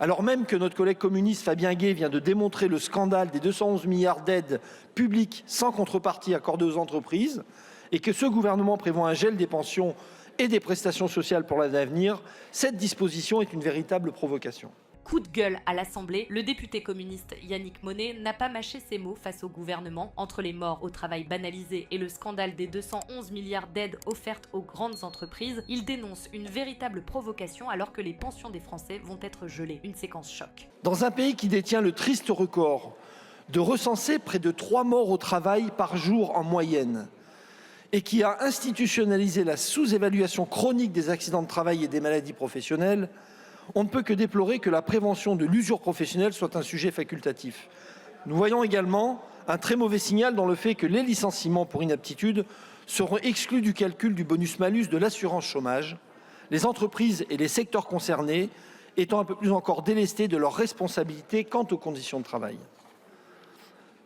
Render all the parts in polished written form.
Alors même que notre collègue communiste Fabien Gay vient de démontrer le scandale des 211 milliards d'aides publiques sans contrepartie accordées aux entreprises et que ce gouvernement prévoit un gel des pensions et des prestations sociales pour l'année à venir, cette disposition est une véritable provocation. Coup de gueule à l'Assemblée, le député communiste Yannick Monnet n'a pas mâché ses mots face au gouvernement. Entre les morts au travail banalisé et le scandale des 211 milliards d'aides offertes aux grandes entreprises, il dénonce une véritable provocation alors que les pensions des Français vont être gelées. Une séquence choc. Dans un pays qui détient le triste record de recenser près de 3 morts au travail par jour en moyenne, et qui a institutionnalisé la sous-évaluation chronique des accidents de travail et des maladies professionnelles, on ne peut que déplorer que la prévention de l'usure professionnelle soit un sujet facultatif. Nous voyons également un très mauvais signal dans le fait que les licenciements pour inaptitude seront exclus du calcul du bonus-malus de l'assurance chômage, les entreprises et les secteurs concernés étant un peu plus encore délestés de leurs responsabilités quant aux conditions de travail.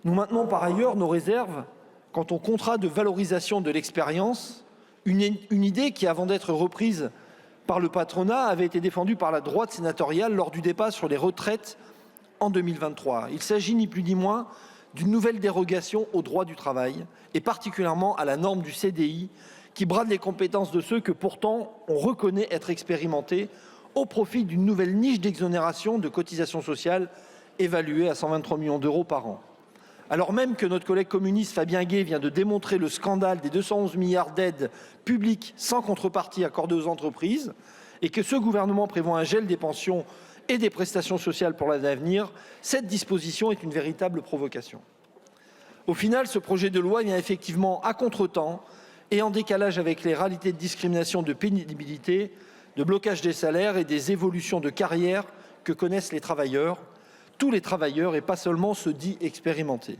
Nous maintenons par ailleurs nos réserves quant au contrat de valorisation de l'expérience, une idée qui, avant d'être reprise par le patronat, avait été défendue par la droite sénatoriale lors du débat sur les retraites en 2023. Il s'agit ni plus ni moins d'une nouvelle dérogation au droit du travail, et particulièrement à la norme du CDI, qui brade les compétences de ceux que pourtant on reconnaît être expérimentés au profit d'une nouvelle niche d'exonération de cotisations sociales évaluée à 123 millions d'euros par an. Alors même que notre collègue communiste Fabien Gay vient de démontrer le scandale des 211 milliards d'aides publiques sans contrepartie accordées aux entreprises et que ce gouvernement prévoit un gel des pensions et des prestations sociales pour l'année à venir, cette disposition est une véritable provocation. Au final, ce projet de loi vient effectivement à contretemps et en décalage avec les réalités de discrimination, de pénibilité, de blocage des salaires et des évolutions de carrière que connaissent les travailleurs, tous les travailleurs et pas seulement ceux dits expérimentés.